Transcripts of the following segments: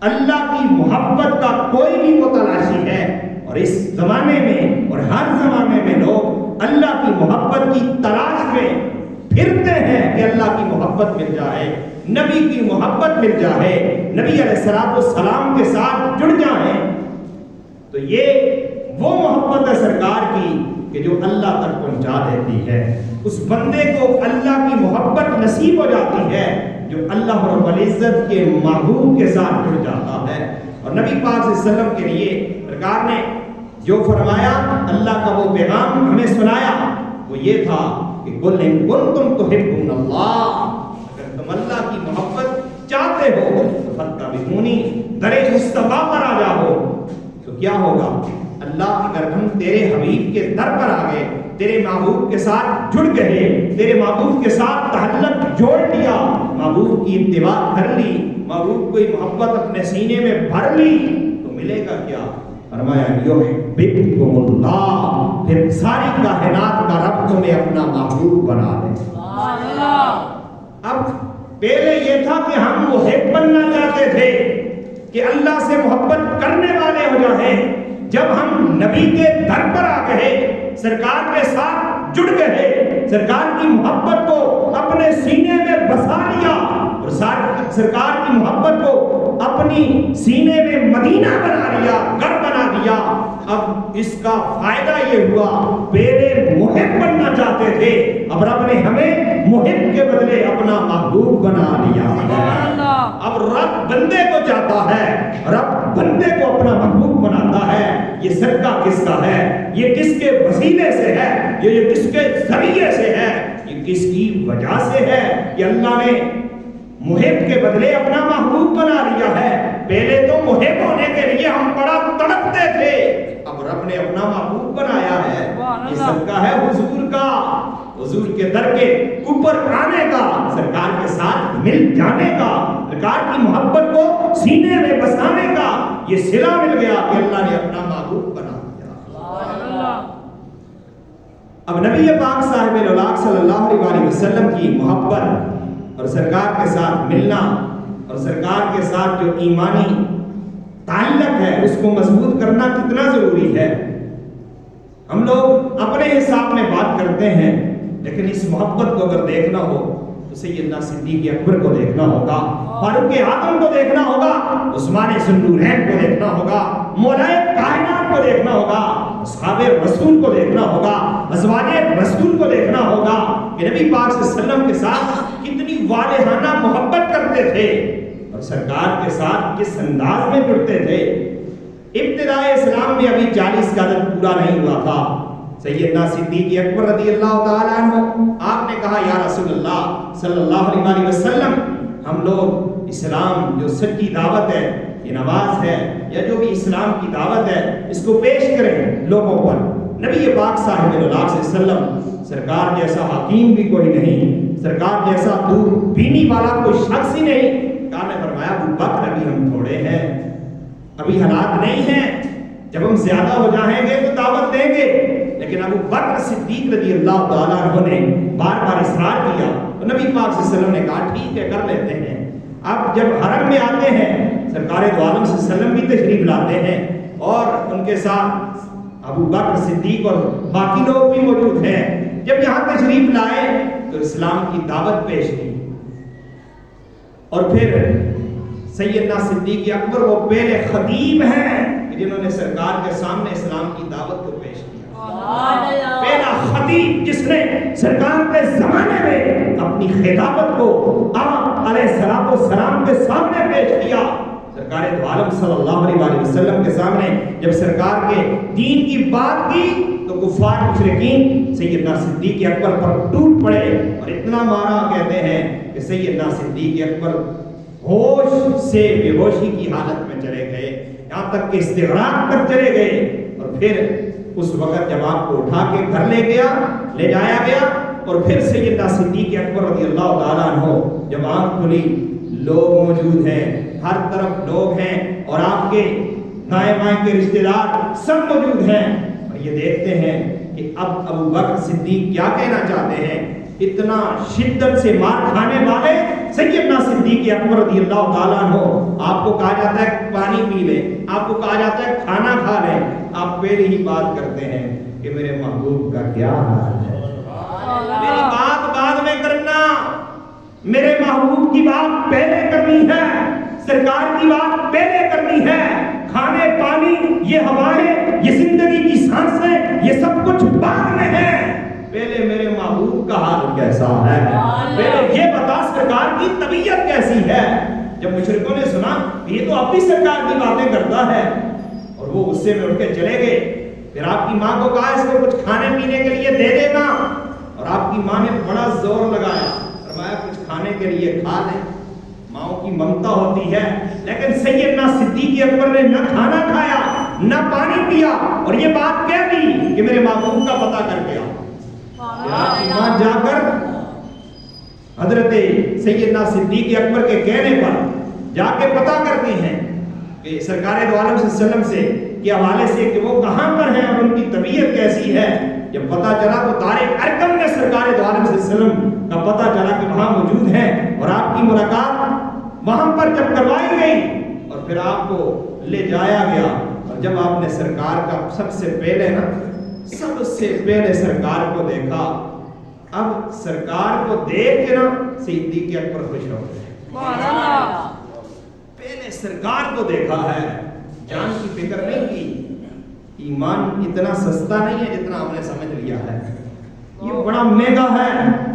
اللہ کی محبت کا کوئی بھی متلاشی ہے، اور اس زمانے میں اور ہر زمانے میں لوگ اللہ کی محبت کی تلاش میں پھرتے ہیں کہ اللہ کی محبت مل جائے، نبی کی محبت مل جائے، نبی علیہ الصلوۃ والسلام کے ساتھ جڑ جائیں۔ تو یہ وہ محبت ہے سرکار کی کہ جو اللہ تک پہنچا دیتی ہے۔ اس بندے کو اللہ کی محبت نصیب ہو جاتی ہے جو اللہ رب العزت کے محبوب کے ساتھ جڑ جاتا ہے۔ اور نبی پاک صلی اللہ علیہ وسلم کے لیے سرکار نے جو فرمایا، اللہ کا وہ پیغام ہمیں سنایا، وہ یہ تھا کہ قُلْ إِن كُنتُمْ تُحِبُّونَ اللَّهَ، اگر تم اللہ کی محبت چاہتے ہو تو فَاتَّبِعُونِی، در مصطفیٰ پر آ جاؤ۔ تو کیا ہوگا؟ اللہ اگر ہم تیرے حبیب کے در پر آ گئے، تیرے محبوب کے ساتھ جڑ گئے، تیرے محبوب کے ساتھ تعلق جوڑ لیا، محبوب کی اتباع کر لی، محبوب کوئی محبت اپنے سینے میں بھر لی، تو ملے گا کیا؟ فرمایا یحببکم اللہ، پھر ساری کائنات کا رب تمہیں اپنا محبوب بنا دے۔ اب پہلے یہ تھا کہ ہم محب بننا چاہتے تھے کہ اللہ سے محبت کرنے والے ہو جائیں۔ جب ہم نبی کے در پر آ گئے، سرکار کے ساتھ جڑ گئے، سرکار کی محبت کو اپنے سینے میں بسا لیا اور سرکار کی محبت کو اپنی سینے میں مدینہ بنا لیا، گھر بنا دیا، اب اس کا فائدہ یہ ہوا، پہلے محب بننا چاہتے تھے، اب رب نے ہمیں محب کے بدلے اپنا محبوب بنا لیا۔ اب رب بندے کو چاہتا ہے، رب بندے کو اپنا محبوب بناتا ہے۔ یہ صدقہ کس کا ہے؟ یہ کس کے وسیلے سے ہے؟ یہ کس کے ذریعے سے ہے؟ یہ کس کی وجہ سے ہے کہ اللہ نے محب کے بدلے اپنا محبوب بنا لیا ہے؟ پہلے تو محب ہونے کے لیے ہم بڑا تڑپتے تھے، اب رب نے اپنا محبوب بنایا ہے۔ یہ صدقہ ہے حضور کا، حضور کے در کے اوپر آنے کا، سرکار کے ساتھ مل جانے کا، سرکار کی محبت کو سینے میں بسانے کا، یہ صلہ مل گیا کہ اللہ نے اپنا محبوب بنا دیا۔ اب نبی پاک صاحب الاولاق صلی اللہ علیہ وسلم کی محبت اور سرکار کے ساتھ ملنا اور سرکار کے ساتھ جو ایمانی تعلق ہے اس کو مضبوط کرنا کتنا ضروری ہے۔ ہم لوگ اپنے حساب میں بات کرتے ہیں، لیکن اس محبت کو اگر دیکھنا ہو تو سیدنا صدیق اکبر کو دیکھنا ہوگا، فاروق اعظم کو دیکھنا ہوگا، عثمان ذوالنورین کو دیکھنا ہوگا، مولائے کائنات کو دیکھنا ہوگا، اصحاب رسول کو دیکھنا ہوگا، ازواج رسول کو دیکھنا ہوگا کہ نبی پاک صلی اللہ علیہ وسلم کے ساتھ کتنی والہانہ محبت کرتے تھے اور سرکار کے ساتھ کس انداز میں جڑتے تھے۔ ابتدائے اسلام میں ابھی 40 کا عدد پورا نہیں ہوا تھا، سیدنا صدیق اکبر رضی اللہ تعالیٰ عنہ آپ نے کہا یا رسول اللہ صلی اللہ علیہ وسلم، ہم لوگ اسلام جو سچی دعوت ہے، یہ نماز ہے یا جو بھی اسلام کی دعوت ہے، اس کو پیش کریں لوگوں پر۔ نبی پاک صاحب الاولاق صلی اللہ علیہ وسلم، سرکار جیسا حکیم بھی کوئی نہیں، سرکار جیسا دور بینی والا کوئی شخص ہی نہیں، کہا نے فرمایا ابو بکر ابھی ہم تھوڑے ہیں، ابھی حالات نہیں ہیں، جب ہم زیادہ ہو جائیں گے تو دعوت دیں گے۔ لیکن ابو بکر صدیق رضی اللہ تعالیٰ عنہ نے بار بار اصرار کیا تو نبی پاک صلی اللہ علیہ وسلم نے کہا ٹھیک ہے کر لیتے ہیں۔ اب جب حرم میں آتے ہیں، سرکار دو عالم صلی اللہ علیہ وسلم بھی تشریف لاتے ہیں اور ان کے ساتھ ابو بکر صدیق اور باقی لوگ بھی موجود ہیں۔ جب یہاں تشریف لائے تو اسلام کی دعوت پیش کی، اور پھر سیدنا صدیق اکبر وہ پہلے خطیب ہیں جنہوں نے سرکار کے سامنے اسلام کی دعوت کو پیش کیا، پہلا خطیب جس نے سرکار کے زمانے میں اپنی خطابت کو آپ علیہ السلام کے سامنے پیش کیا۔ سرکار دو عالم صلی اللہ علیہ وسلم کے سامنے جب سرکار کے دین کی بات کی تو کفار مشرکین سیدنا صدیق اکبر پر ٹوٹ پڑے اور اتنا مارا، کہتے ہیں کہ سیدنا صدیق اکبر ہوش سے بے ہوشی کی حالت میں چلے گئے، یہاں تک کہ استغراق تک چلے گئے۔ اور پھر اس وقت جب آپ کو اٹھا کے گھر لے جایا گیا اور پھر سیدنا صدیق اکبر رضی اللہ تعالیٰ عنہ جب آنکھ کھلی، لوگ موجود ہیں، ہر طرف لوگ ہیں اور آپ کے دائیں بائیں کے رشتہ دار سب موجود ہیں، اور یہ دیکھتے ہیں کہ اب ابو بکر صدیق کیا کہنا چاہتے ہیں۔ اتنا شدت سے مار کھانے والے سیدنا صدیق اکبر رضی اللہ تعالیٰ عنہ، آپ کو کہا جاتا ہے پانی پی لیں، آپ کو کہا جاتا ہے کھانا کھا لیں، آپ پہلے ہی بات کرتے ہیں کہ میرے محبوب کا کیا حال ہے، میری بات بعد میں کرنا، میرے محبوب کی بات پہلے کرنی ہے، سرکار کی بات پہلے کرنی ہے، کھانے پانی یہ ہوائیں یہ زندگی کی سانسیں یہ سب کچھ بعد میں ہے، پہلے میرے محبوب کا حال کیسا ہے، پہلے یہ بتا سرکار کی طبیعت کیسی ہے۔ جب مشرکوں نے سنا یہ تو اپنی سرکار کی باتیں کرتا ہے اور وہ غصے میں اٹھ کے چلے گئے، پھر آپ کی ماں کو کہا اس کو کچھ کھانے پینے کے لیے دے دینا، اور آپ کی ماں نے بڑا زور لگایا، فرمایا کچھ کھانے کے لیے کھا لیں، ماؤں کی ممتا ہوتی ہے، لیکن سیدنا صدیق اکبر نے نہ کھانا کھایا نہ پانی پیا اور یہ بات کہہ دی کہ میرے محبوب کا پتہ کر کے آؤ۔ آپ کی ماں جا کر حضرت سیدنا صدیق اکبر کے کہنے پر جا کے پتہ کرتے ہیں کہ سرکار دو عالم صلی اللہ علیہ وسلم سے کے حوالے سے کہ وہ کہاں پر ہیں اور ان کی طبیعت کیسی ہے۔ جب پتہ چلا تو دار ارقم میں سرکار دو عالم صلی اللہ علیہ وسلم کا پتہ چلا کہ وہاں موجود ہیں اور آپ کی ملاقات وہاں پر جب کروائی گئی اور پھر آپ کو لے جایا گیا اور جب آپ نے سرکار کا سب سے پہلے سرکار کو دیکھا، اب سرکار کو دیکھ کے نا صدیق اکبر خوش ہو گئے، پہلے سرکار کو دیکھا ہے، جان کی فکر نہیں کی۔ ایمان اتنا سستا نہیں ہے جتنا ہم نے سمجھ لیا ہے، یہ بڑا مہنگا ہے،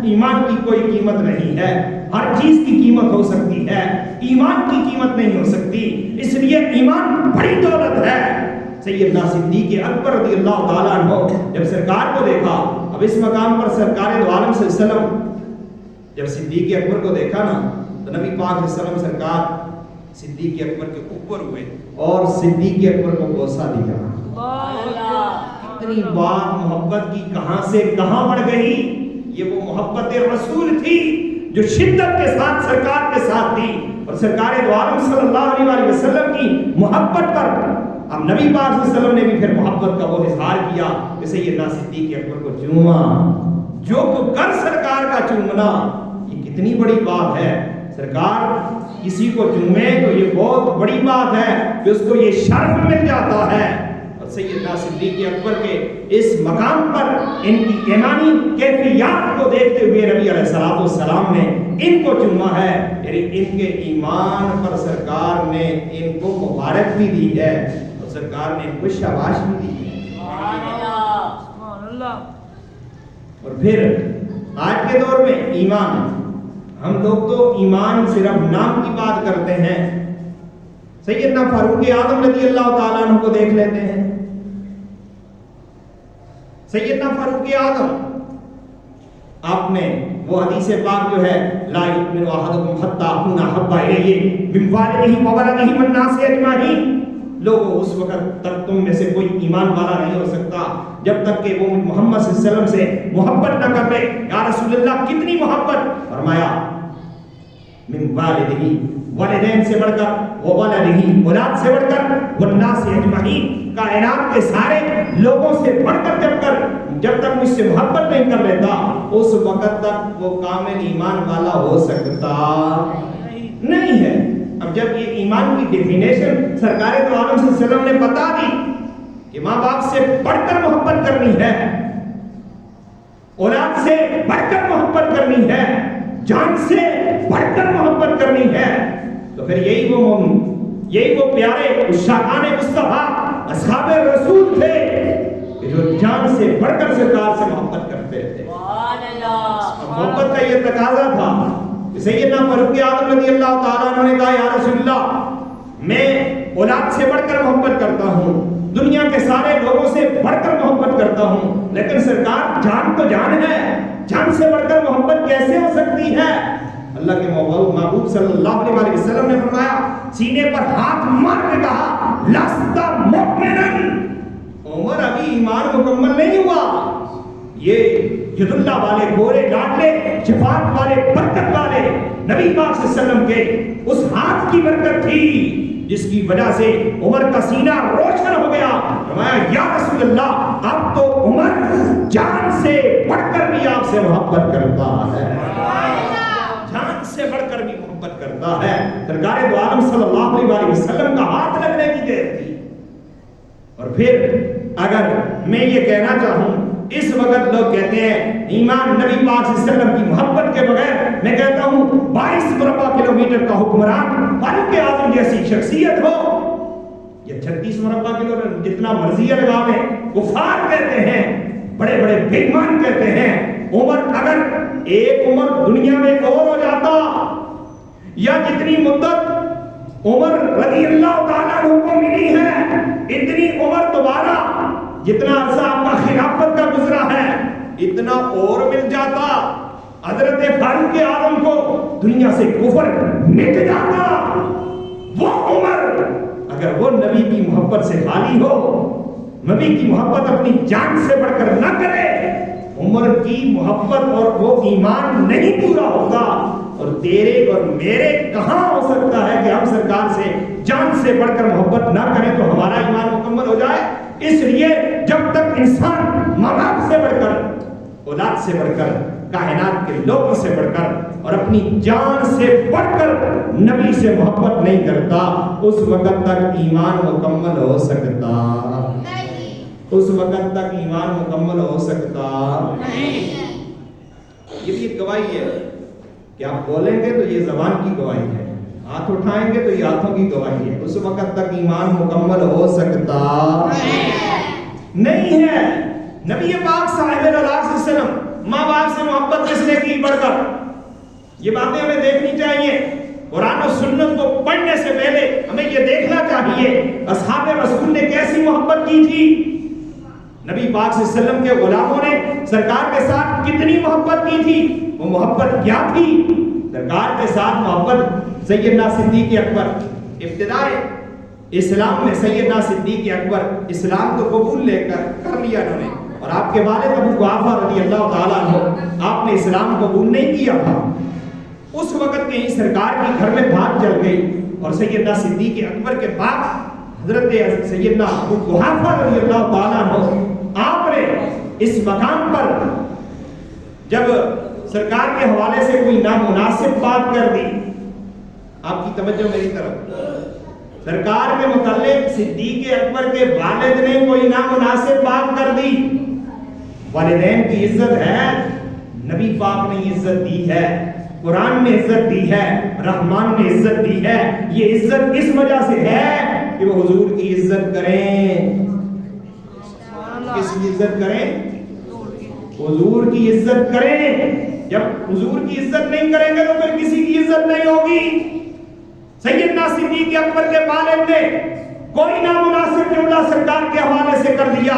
ایمان کی کوئی قیمت نہیں ہے، ہر چیز کی قیمت ہو سکتی ہے، ایمان کی قیمت نہیں ہو سکتی، اس لیے ایمان بڑی دولت ہے۔ سیدنا صدیق اکبر رضی اللہ تعالیٰ عنہ جب سرکار کو دیکھا، اب اس مقام پر سرکار دو عالم صلی اللہ علیہ وسلم جب صدیق اکبر کو دیکھا نا تو نبی پاک علیہ السلام سرکار صدیق اکبر کے اوپر ہوئے اور صدیق اکبر کو بوسہ دیا۔ اتنی بات محبت کی کہاں سے کہاں بڑھ گئی، یہ وہ محبت رسول تھی جو شدت کے ساتھ سرکار کے ساتھ تھی، اور سرکار دو عالم صلی اللہ علیہ وسلم کی محبت پر اب نبی پاک صلی اللہ علیہ وسلم نے بھی پھر محبت کا وہ اظہار کیا کہ سیدنا صدیق اکبر کو چوما، جو کو کر سرکار کا چومنا یہ کتنی بڑی بات ہے۔ سرکار کسی کو چومے تو یہ بہت بڑی بات ہے کہ اس کو یہ شرف مل جاتا ہے، اور سیدنا صدیق اکبر کے اس مقام پر ان کی ایمانی کیفیات کو دیکھتے ہوئے نبی علیہ السلام نے ان کو چوما ہے، یعنی ان کے ایمان پر سرکار نے ان کو مبارک بھی دی ہے اور سرکار نے ان کو شاباش بھی دی ہے۔ اور پھر آج کے دور میں ایمان، ہم لوگ تو ایمان صرف نام کی بات کرتے ہیں، سیدنا فاروق اعظم رضی اللہ تعالیٰ عنہ کو دیکھ لیتے ہیں۔ سیدنا فاروق اعظم آپ نے وہ حدیث پاک جو ہے لا یؤمن احدکم حتی اکون احب الیہ من والدہ وولدہ والناس اجمعین، لوگوں اس وقت تک تم میں سے کوئی ایمان والا نہیں ہو سکتا جب تک کہ وہ محمد صلی اللہ علیہ وسلم سے محبت نہ کر لے۔ یا رسول اللہ کتنی محبت؟ فرمایا من والدہ، والدین سے بڑھ کر، وولدہ اولاد سے بڑھ کر، والناس اجمعین کائنات کے سارے لوگوں سے بڑھ کر جب تک مجھ سے محبت نہیں کر لیتا اس وقت تک وہ کامل ایمان والا ہو سکتا نہیں ہے۔ اب جب یہ ایمان کی ڈیفینیشن سرکار دو عالم صلی اللہ علیہ وسلم نے بتا دی کہ ماں باپ سے بڑھ کر محبت کرنی ہے، اولاد سے بڑھ کر محبت کرنی ہے، جان سے بڑھ کر محبت کرنی ہے، تو پھر یہی وہ پیارے عشاقان مصطفیٰ اصحاب رسول تھے جو جان سے بڑھ کر سرکار سے محبت کرتے تھے۔ محبت کا یہ تقاضا تھا کہ سیدنا فاروق اعظم رضی اللہ تعالیٰ عنہ نے کہا یا رسول اللہ میں اولاد سے بڑھ کر محبت کرتا ہوں، دنیا کے سارے لوگوں سے بڑھ کر محبت کرتا ہوں، لیکن سرکار جان تو جان ہے، جان سے بڑھ کر محبت کیسے ہو سکتی ہے؟ اللہ کے محبوب صلی اللہ علیہ وسلم نے فرمایا، سینے پر ہاتھ مار کے کہا لست مؤمنا، عمر ابھی ایمان مکمل نہیں ہوا۔ یہ ید اللہ والے گورے لاڈلے شفاعت والے برکت والے نبی پاک صلی اللہ علیہ وسلم کے اس ہاتھ کی برکت تھی جس کی وجہ سے عمر کا سینہ روشن ہو گیا. فرمایا یا رسول اللہ اب تو عمر جان سے بڑھ کر بھی آپ سے محبت کرتا ہے, جان سے بڑھ کر بھی محبت کرتا ہے. سرکار دو عالم صلی اللہ علیہ وسلم کا ہاتھ لگنے کی دیر تھی. اور پھر اگر میں یہ کہنا چاہوں, اس وقت لوگ کہتے ہیں ایمان نبی پاک صلی اللہ علیہ وسلم کی محبت کے بغیر, میں کہتا ہوں 22 مربع کلومیٹر کا حکمران فاروق اعظم جیسی شخصیت ہو, یہ 36 مربع کلومیٹر جتنا مرضی لگا لیں, کفار کہتے ہیں, بڑے بڑے بیگمان کہتے ہیں. عمر اگر ایک عمر دنیا میں اور ہو جاتا, یا جتنی مدت عمر رضی اللہ تعالیٰ عنہ کو ملی ہے اتنی عمر دوبارہ جتنا عرصہ آپ کا خلافت کا گزرا ہے اتنا اور مل جاتا, حضرت فاروق اعظم کو دنیا سے کفر مٹ جاتا. وہ عمر اگر وہ نبی کی محبت سے خالی ہو, نبی کی محبت اپنی جان سے بڑھ کر نہ کرے, عمر کی محبت اور وہ ایمان نہیں پورا ہوگا. اور تیرے اور میرے کہاں ہو سکتا ہے کہ ہم سرکار سے جان سے بڑھ کر محبت نہ کریں تو ہمارا ایمان مکمل ہو جائے. اس لیے جب تک انسان ماں باپ سے بڑھ کر, اولاد سے بڑھ کر, کائنات کے لوگوں سے بڑھ کر اور اپنی جان سے بڑھ کر نبی سے محبت نہیں کرتا, اس وقت تک ایمان مکمل ہو سکتا نہیں, اس وقت تک ایمان مکمل ہو سکتا نہیں. یہ بھی ایک گواہی ہے کہ آپ بولیں گے تو یہ زبان کی گواہی ہے, ہاتھ اٹھائیں گے تو یہ ہاتھوں کی گواہی ہے. اس وقت تک ایمان مکمل ہو سکتا نہیں ہے. نبی پاک صاحب صلی اللہ علیہ وسلم ماں باپ سے محبت کس نے کی بڑھ کر, یہ باتیں ہمیں دیکھنی چاہیے. قرآن و سنت کو پڑھنے سے پہلے ہمیں یہ دیکھنا چاہیے اصحاب رسول نے کیسی محبت کی تھی. نبی پاک صلی اللہ علیہ وسلم کے غلاموں نے سرکار کے ساتھ کتنی محبت کی تھی, وہ محبت کیا تھی. سرکار کے ساتھ محبت سیدنا صدیق اکبر, ابتدائے اسلام میں سیدنا صدیق اکبر اسلام کو قبول لے کر لیا انہوں نے, اور آپ کے والد ابو قحافہ رضی اللہ تعالیٰ عنہ آپ نے اسلام قبول نہیں کیا تھا. اس وقت کہیں سرکار کی گھر میں بھاگ جل گئی اور سیدنا صدیق اکبر کے بعد حضرت سیدنا ابو قحافہ رضی اللہ تعالیٰ عنہ آپ نے اس مقام پر جب سرکار کے حوالے سے کوئی نامناسب بات کر دی, آپ کی توجہ میری طرف, سرکار کے متعلق صدیق اکبر کے والد نے کوئی نامناسب بات کر دی. والدین کی عزت ہے, نبی پاک نے عزت دی ہے, قرآن نے عزت دی ہے, رحمان نے عزت دی ہے. یہ عزت اس وجہ سے ہے کہ وہ حضور کی عزت کریں. کس کی عزت کریں؟ حضور کی عزت کریں. جب حضور کی عزت نہیں کریں گے تو پھر کسی کی عزت نہیں ہوگی. سیدنا صدیق اکبر کے والد نے کوئی نامناسب جملہ سرکار کے حوالے سے کر دیا.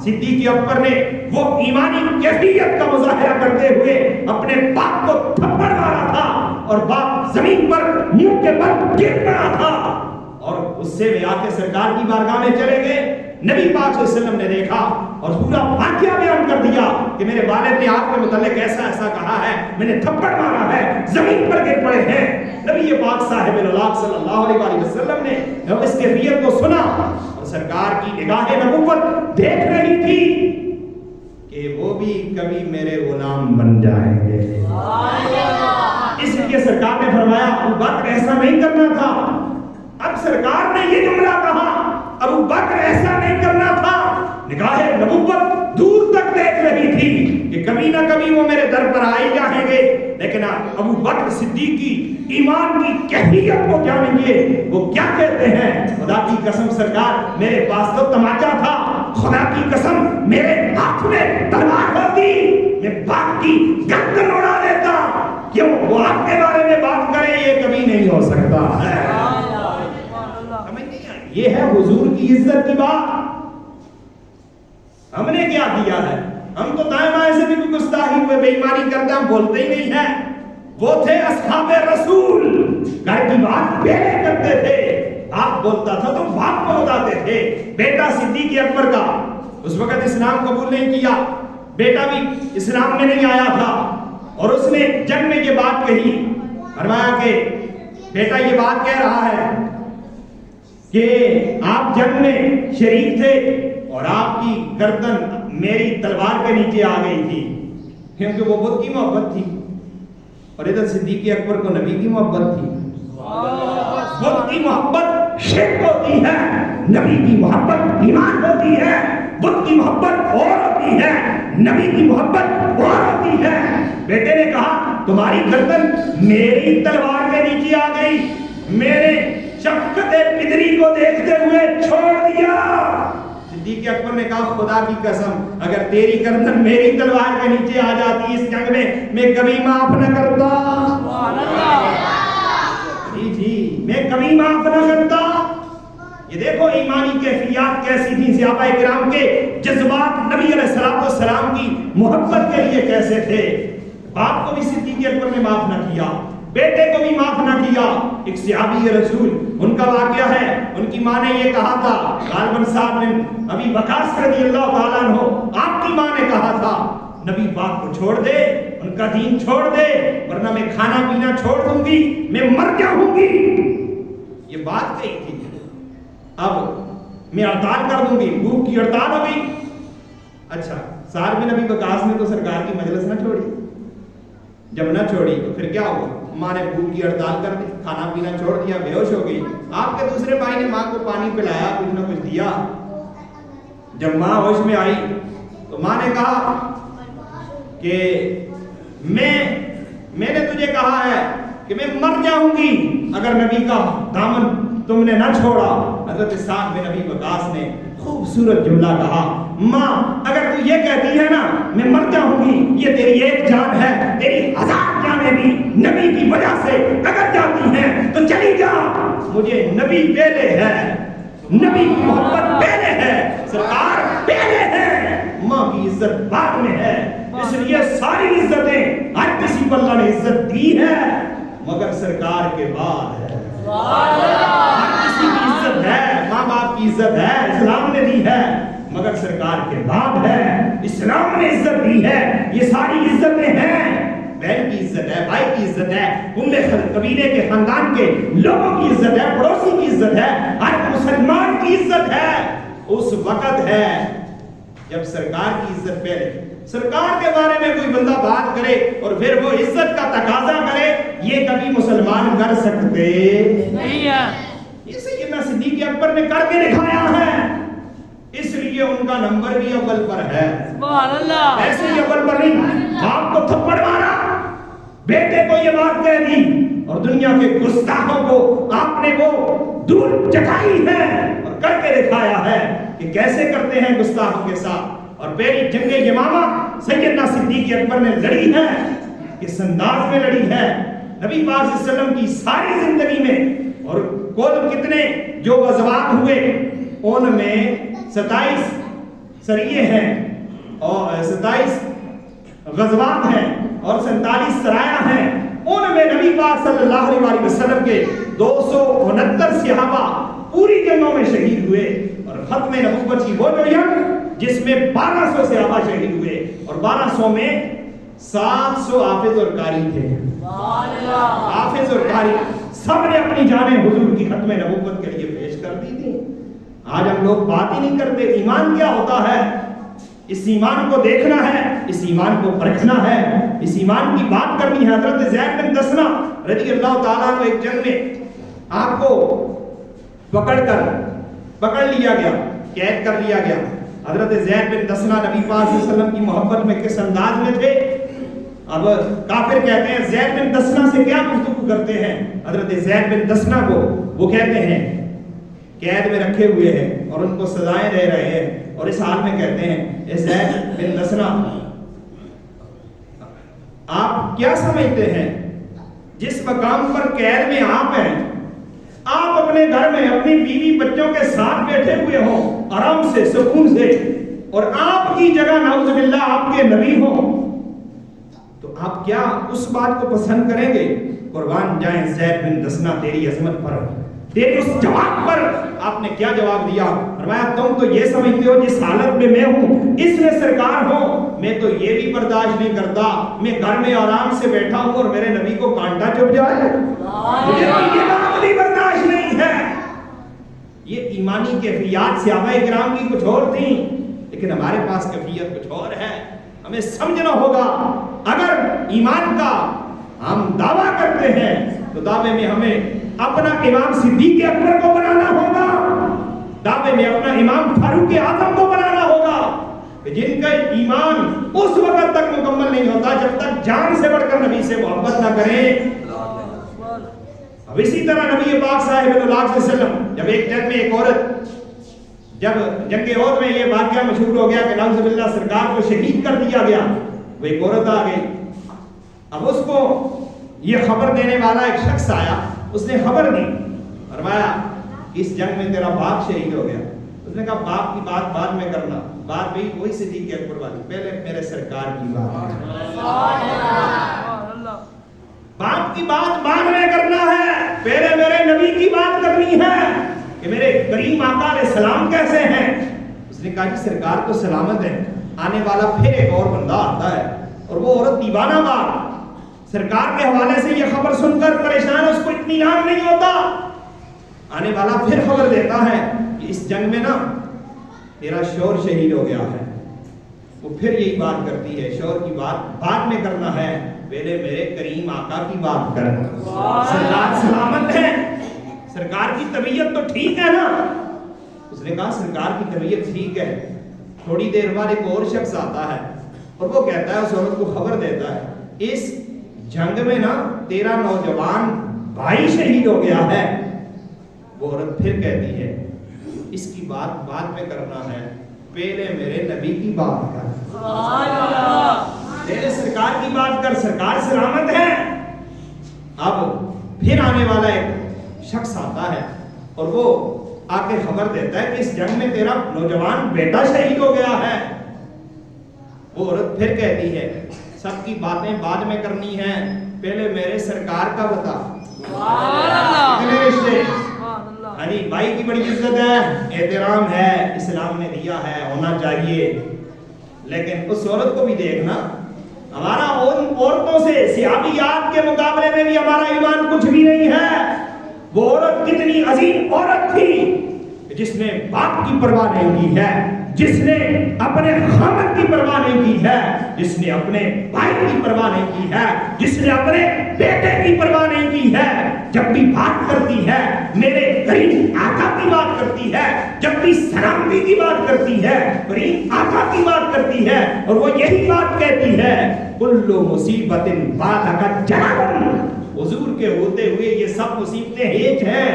صدیق اکبر نے وہ ایمانی کیفیت کا مظاہرہ کرتے ہوئے اپنے باپ کو تھپڑ مارا تھا اور باپ زمین پر منہ کے بل گر پڑا تھا, اور اس سے وہ آ کے سرکار کی بارگاہ میں چلے گئے. نبی پاک صلی اللہ علیہ وسلم نے دیکھا اور پورا واقعہ بیان کر دیا کہ میرے والد نے آپ کے متعلق ایسا ایسا کہا ہے, میں نے تھپڑ مارا ہے, زمین پر گر پڑے ہیں. نبی پاک صاحب اللہ صلی اللہ علیہ وسلم نے اس کیفیت کو سنا اور سرکار کی نگاہ نبوت دیکھ رہی تھی کہ وہ بھی کبھی میرے غلام بن جائیں گے. اس لیے سرکار نے فرمایا ابو بکر ایسا نہیں کرنا تھا. اب سرکار نے یہ جملہ کہا, ابو بکر ایسا نہیں کرنا تھا. نگاہ نبوت دور تک دیکھ رہی تھی کہ کبھی نہ کبھی وہ میرے در پر آئے جائیں گے, لیکن ابو بکر صدیق کی ایمان کی کیفیت کو جانیں گے. وہ کیا کہتے ہیں, خدا کی قسم سرکار میرے پاس تو تماچا تھا, خدا کی قسم میرے ہاتھ میں تلوار ہوتی, میں باپ کی گردن اڑا دیتا. کیوں وہ آپ کے بارے میں بات کریں, یہ کبھی نہیں ہو سکتا ہے. یہ ہے حضور کی عزت کی بات. ہم نے کیا کیا ہے, ہم تو دائیں بائیں سے بھی گستاخی ہوئے بے ایمانی کرتے, ہم بولتے ہی نہیں ہیں. وہ تھے اصحاب رسول, گھر کی بات پہلے کرتے تھے. آپ بولتا تھا تو باپ کو بتاتے تھے. بیٹا صدیق اکبر کا اس وقت اسلام قبول نہیں کیا, بیٹا بھی اسلام میں نہیں آیا تھا, اور اس نے جنگ میں یہ بات کہی, فرمایا کہ بیٹا یہ بات کہہ رہا ہے کہ آپ جنگ میں شریک تھے اور آپ کی گردن میری تلوار کے نیچے آ گئی تھی، کیونکہ وہ بت کی محبت تھی، اور ادھر صدیق اکبر کو نبی کی محبت تھی۔ بت کی محبت شرک ہوتی ہے، نبی کی محبت ایمان ہوتی ہے۔ بت کی محبت اور ہوتی ہے، نبی کی محبت اور ہوتی ہے۔ بیٹے نے کہا تمہاری گردن میری تلوار کے نیچے آ گئی، میرے شفقت پدری کو دیکھتے ہوئے چھوڑ دیا۔ صدیق اکبر نے کہا خدا کی قسم اگر تیری گردن میری تلوار کے نیچے آ جاتی اس جنگ میں کبھی معاف نہ کرتا، جی میں کبھی معاف نہ کرتا۔ یہ دیکھو ایمانی کیفیات کیسی تھی، صحابہ کرام کے جذبات نبی علیہ السلام کی محبت کے لیے کیسے تھے۔ باپ کو بھی صدیق اکبر نے معاف نہ کیا، بیٹے کو بھی معاف نہ کیا۔ ایک صحابی رسول ان کا واقعہ ہے، ان کی ماں نے یہ کہا تھا، غالباً صاحب نے ابی وقاص رضی اللہ تعالیٰ عنہ، آپ کی ماں نے کہا تھا نبی پاک کو چھوڑ دے، ان کا دین چھوڑ دے، ورنہ میں کھانا پینا چھوڑ دوں گی، میں مر جاؤں گی۔ یہ بات کہی تھی، اب میں ہڑتال کر دوں گی، بھوک کی ہڑتال ہو گئی۔ اچھا سعد بن ابی وقاص نے تو سرکار کی مجلس نہ چھوڑی، جب نہ چھوڑی تو پھر کیا ہوا، ماں نے بھوک کی ہڑتال کر دی، کھانا پینا چھوڑ دیا، بے ہوش ہو گئی۔ آپ کے دوسرے بھائی نے ماں کو پانی پلایا، کچھ نہ کچھ دیا۔ جب ماں ہوش میں آئی تو ماں نے کہا کہ میں نے تجھے کہا ہے کہ میں مر جاؤں گی اگر نبی کا دامن تم نے نہ چھوڑا۔ حضرت سعد بن ابی وقاص نے خوبصورت جملہ کہا، ماں اگر تو یہ کہتی ہے نا میں مر جاؤں گی، یہ تیری ایک جان ہے، تیری ہزار جانیں بھی نبی کی وجہ سے اگر جاتی ہیں تو چلی جا، مجھے نبی پہلے ہے، نبی کی محبت پہلے ہے، سرکار پہلے ہے، ماں کی عزت بعد میں ہے۔ اس لیے ساری عزتیں ہر کسی کو اللہ نے عزت دی ہے مگر سرکار کے بعد ہے۔ ہر کسی کی عزت ہے، ماں باپ کی عزت ہے، اسلام نے دی ہے، مگر سرکار کے بعد ہے، اسلام نے عزت دی ہے۔ یہ ساری عزتیں ہیں، بہن کی عزت ہے، بھائی کی عزت ہے، قبیلے کے خاندان کے لوگوں کی عزت ہے، پڑوسی کی عزت ہے، ہر مسلمان کی عزت ہے۔ اس وقت ہے جب سرکار کی عزت پہلے، سرکار کے بارے میں کوئی بندہ بات کرے اور پھر وہ عزت کا تقاضا کرے، یہ کبھی مسلمان کر سکتے نہیں ہے۔ یہ سیدنا صدیق اکبر نے کر کے دکھایا ہے، اس لیے ان کا نمبر بھی اول پر ہے۔ سبحان اللہ، ایسے ہی اول پر نہیں، باپ کو تھپڑ مارا، بیٹے کو یہ بات کہہ دی، اور دنیا کے گستاخوں کو آپ نے وہ دھول چٹائی ہے اور کر کے دکھایا ہے کہ کیسے کرتے ہیں گستاخوں کے ساتھ۔ اور پہلی جنگ یمامہ سیدنا صدیق اکبر نے لڑی ہے، کس انداز میں لڑی ہے، نبی پاک صلی اللہ علیہ وسلم کی ساری زندگی میں، اور کل کتنے جو غزوات ہوئے ان میں 27 سریے ہیں اور 27 غزوات ہیں اور 47 سرایہ ہیں، ان میں نبی پاک صلی اللہ علیہ وسلم کے 269 صحابہ پوری جنگوں میں شہید ہوئے، اور ختم نبوت کی وہ جو جنگ جس میں 1200 صحابہ شہید ہوئے، اور 1200 میں 700 حافظ اور قاری تھے۔ حافظ اور قاری سب نے اپنی جانیں حضور کی ختم نبوت کے لیے پیش کر دی تھی۔ آج ہم لوگ بات ہی نہیں کرتے ایمان کیا ہوتا ہے، اس ایمان کو دیکھنا ہے، اس ایمان کو پرکھنا ہے، اس ایمان کی بات کرنی ہے۔ حضرت زید بن دسنہ رضی اللہ تعالیٰ عنہ ایک جنگ میں آپ کو پکڑ لیا گیا، قید کر لیا گیا۔ حضرت زید بن دسنہ نبی پاک صلی اللہ علیہ وسلم کی محبت میں کس انداز میں تھے؟ اب کافر کہتے ہیں زید بن دسنہ سے کیا گفتگو کرتے ہیں حضرت زید بن دسنہ کو، وہ کہتے ہیں قید میں رکھے ہوئے ہیں اور ان کو سزائیں دے رہے ہیں، اور اس حال میں کہتے ہیں اے زید بن دسنہ آپ کیا سمجھتے ہیں جس مقام پر قید میں آپ ہیں، آپ اپنے گھر میں اپنی بیوی بچوں کے ساتھ بیٹھے ہوئے ہوں آرام سے سکون سے، اور آپ کی جگہ نعوذ باللہ آپ کے نبی ہوں، تو آپ کیا اس بات کو پسند کریں گے؟ قربان جائیں زید بن دسنہ تیری عظمت پر، تیرے اس جواب پر آپ نے کیا جواب دیا؟ فرمایا تم تو یہ سمجھتے ہو جس حالت میں میں ہوں اس میں سرکار ہوں، میں تو یہ بھی برداشت نہیں کرتا، میں گھر میں آرام سے بیٹھا ہوں اور میرے نبی کو کانٹا چبھ جائے، مجھے تو یہ بات بھی برداشت نہیں ہے۔ یہ ایمانی کیفیات صحابہ کرام کی کچھ اور تھیں، لیکن ہمارے پاس کیفیت کچھ اور ہے. ہمیں سمجھنا ہوگا اگر ایمان کا ہم دعویٰ کرتے ہیں تو دعوے میں ہمیں اپنا امام صدیق اکبر کو بنانا ہوگا، دعوے میں اپنا امام فاروق اعظم کو بنانا ہوگا، جن کا ایمان اس وقت تک مکمل نہیں ہوتا جب تک جان سے بڑھ کر نبی سے محبت نہ کریں. اب اسی طرح نبی پاک صاحب صلی اللہ علیہ وسلم جب ایک جنگ میں ایک عورت، جب جنگ احد میں یہ واقعہ مشہور ہو گیا کہ نعوذ باللہ سرکار کو شہید کر دیا گیا، وہ ایک عورت آ گئی. اب اس کو یہ خبر دینے والا ایک شخص آیا، اس نے خبر دی، فرمایا اس جنگ میں تیرا باپ شہید ہو گیا. اس نے کہا باپ کی بات بعد میں کرنا، بات بھی وہی صدیق اکبر والی، پہلے میرے سرکار کی بات. باپ کی بات بعد میں کرنا ہے، پہلے میرے نبی کی بات کرنی ہے کہ میرے کریم آقا علیہ السلام کیسے ہیں. اس نے کہا کہ سرکار تو سلامت ہے، آنے والا پھر ایک اور بندہ آتا ہے اور وہ عورت دیوانہ وار سرکار کے حوالے سے یہ خبر سن کر پریشان، اس کو اطمینان نہیں ہوتا. آنے والا پھر خبر دیتا ہے کہ اس جنگ میں نا تیرا شوہر شہید ہو گیا ہے. وہ پھر یہی بات کرتی ہے، شوہر کی بات بعد میں کرنا ہے، پہلے میرے کریم آقا کی بات کرنا. سرکار سلامت ہے، سرکار کی طبیعت تو ٹھیک ہے نا. اس نے کہا سرکار کی طبیعت ٹھیک ہے. تھوڑی دیر بعد ایک اور شخص آتا ہے اور وہ کہتا ہے، اس عورت کو خبر دیتا ہے اس جنگ میں نا تیرا نوجوان بھائی شہید ہو گیا ہے. وہ عورت پھر کہتی ہے اس کی بات بعد میں کرنا ہے، پہلے میرے نبی کی بات کر. تیرے سرکار کی بات کر، سرکار سلامت ہے. اب پھر آنے والا ایک شخص آتا ہے اور وہ آ کے خبر دیتا ہے کہ اس جنگ میں تیرا نوجوان بیٹا شہید ہو گیا ہے. وہ عورت پھر کہتی ہے سب کی باتیں بعد میں کرنی ہیں، پہلے میرے سرکار کا بتا. اتنے رشتے بھائی کی بڑی عزت ہے، احترام ہے، اسلام نے دیا ہے، ہونا چاہیے. لیکن اس عورت کو بھی دیکھنا، ہمارا ان عورتوں سے صحابیات کے مقابلے میں بھی ہمارا ایمان کچھ بھی نہیں ہے. وہ عورت کتنی عظیم عورت تھی جس نے باپ کی پرواہ نہیں کی ہے، جس نے اپنے خامد کی پرواہ نہیں کی ہے، جس نے اپنے بھائی کی پرواہ نہیں کی ہے، جس نے اپنے بیٹے کی پرواہ نہیں کی ہے. جب بھی بات کرتی ہے میرے کریم آقا کی بات کرتی ہے، جب بھی سلامتی کی بات کرتی ہے کریم آقا کی بات کرتی ہے، اور وہ یہی بات کہتی ہے کل مصیبت بعدک جناب. حضور کے ہوتے ہوئے یہ سب مصیبتیں ہیچ ہیں،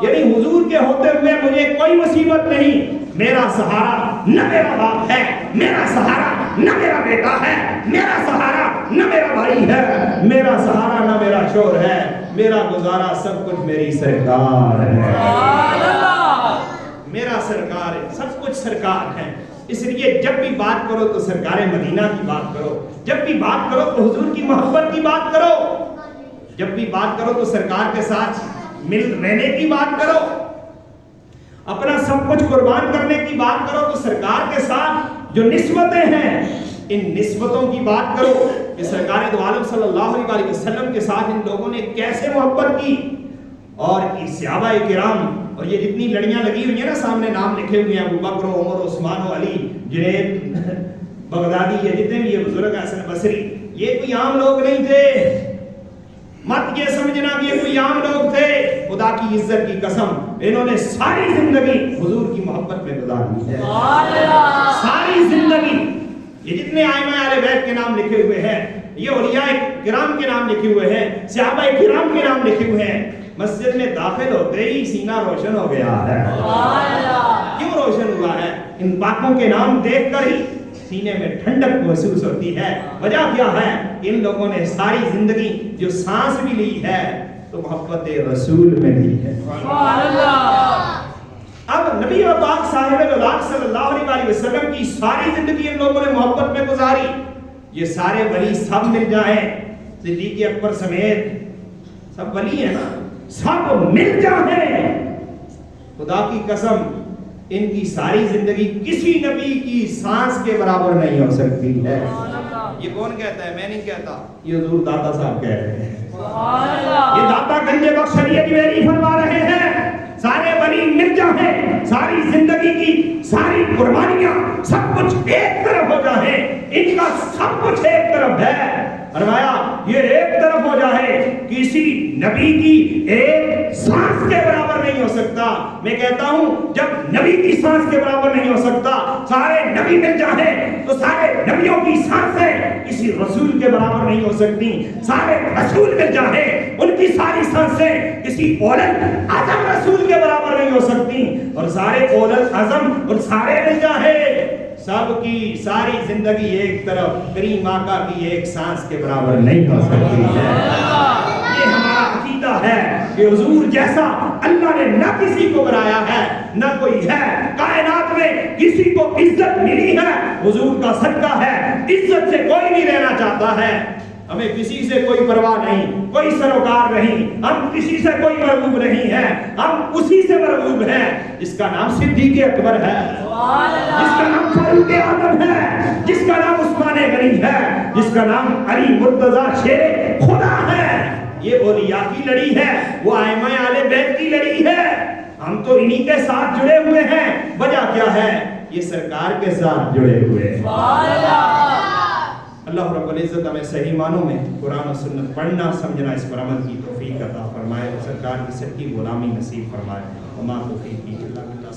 یعنی حضور کے ہوتے ہوئے مجھے کوئی مصیبت نہیں. میرا سہارا نہ میرا باپ ہے، میرا سہارا نہ میرا بیٹا ہے، میرا سہارا نہ میرا بھائی ہے، میرا سہارا نہ میرا شوہر ہے، میرا گزارا سب کچھ میری سرکار ہے. میرا سرکار ہے، سب کچھ سرکار ہے. اس لیے جب بھی بات کرو تو سرکار مدینہ کی بات کرو، جب بھی بات کرو تو حضور کی محبت کی بات کرو، جب بھی بات کرو تو سرکار کے ساتھ مل رہنے کی بات کرو، اپنا سب کچھ قربان کرنے کی بات کرو تو سرکار کے ساتھ جو نسبتیں ہیں ان نسبتوں کی بات کرو کہ سرکار دو عالم صلی اللہ علیہ وسلم کے ساتھ ان لوگوں نے کیسے محبت کی. اور صحابہ کرام اور یہ جتنی لڑیاں لگی ہوئی ہیں نا، سامنے نام لکھے ہوئے ہیں، ابو بکر، عمر، عثمان و علی، جنید بغدادی، یہ جتنے بھی یہ بزرگ حسن بصری، یہ کوئی عام لوگ نہیں تھے. مت یہ سمجھنا کہ یہ کوئی عام لوگ تھے. خدا کی عزت کی قسم انہوں نے ساری زندگی حضور کی محبت میں گزار دی ہے. ساری زندگی. یہ جتنے ائمہ اہل بیت کے نام لکھے ہوئے ہیں، یہ اولیاء کرام کے نام لکھے ہوئے ہیں، صحابہ کرام کے نام لکھے ہوئے ہیں، مسجد میں داخل ہوتے ہی سینہ روشن ہو گیا ہے. کیوں روشن ہوا ہے؟ ان پاکوں کے نام دیکھ کر ہی سینے میں ٹھنڈک محسوس ہوتی ہے. وجہ کیا ہے؟ ان لوگوں نے ساری زندگی جو سانس بھی لی ہے تو محبت رسول میں لی ہے. اب نبی پاک صاحب صلی اللہ علیہ وسلم کی ساری زندگی ان لوگوں نے محبت میں گزاری. یہ سارے ولی سب مل جائیں، صدیق اکبر سمیت سب ولی ہیں نا، سب مل جائیں، خدا کی قسم ان کی ساری زندگی کسی نبی کی سانس کے برابر نہیں ہو سکتی ہے. یہ کون کہتا ہے؟ میں نہیں کہتا، یہ حضور داتا صاحب کہہ رہے ہیں. یہ داتا گنج بخش علی اجمیری فرما رہے ہیں سارے ولی مل جائیں، ساری زندگی کی ساری قربانیاں سب کچھ ایک طرف ہو جائیں، ان کا سب کچھ ایک طرف ہے، فرمایا یہ ایک طرف ہو جائے، کسی نبی کی ایک سانس کے برابر نہیں ہو سکتا۔ میں کہتا ہوں جب نبی کی سانس کے برابر نہیں ہو سکتا، سارے نبی مل جائیں تو سارے نبیوں کی سانسیں کسی رسول کے برابر نہیں ہو سکتی، سارے رسول مل جائیں ان کی ساری سانسیں کسی اولل اعظم رسول کے برابر نہیں ہو سکتی، اور سارے اولل اعظم اور سارے مل جائیں سب کی ساری زندگی ایک طرف کریم آقا کی ایک سانس کے برابر نہیں ہو سکتی ہے۔ یہ ہمارا عقیدہ ہے کہ حضور جیسا اللہ نے نہ کسی کو بنایا ہے نہ کوئی ہے، کائنات میں کسی کو عزت ملی ہے حضور کا صدقہ ہے، عزت سے کوئی نہیں لینا چاہتا ہے، ہمیں کسی سے کوئی پرواہ نہیں، کوئی سروکار نہیں، ہم کسی سے کوئی مرغوب نہیں ہے، ہم اسی سے مرغوب ہیں جس کا نام صدیق اکبر ہے، جس کا نام فاروق اعظم ہے، جس کا نام عثمان غنی ہے، جس کا نام علی مرتضیٰ شیر خدا ہے۔ یہ اولیاء کی لڑی ہے، وہ ائمہ اہل بیت کی لڑی ہے، ہم تو انہی کے ساتھ جڑے ہوئے ہیں۔ وجہ کیا ہے؟ یہ سرکار کے ساتھ جڑے ہوئے ہیں۔ اللہ رب العزت ہمیں صحیح معنوں میں قرآن و سنت پڑھنا سمجھنا اس پر عمل کی توفیق عطا فرمائے اور سرکار کی سچی غلامی نصیب فرمائے۔ وما توفیقی الا باللہ۔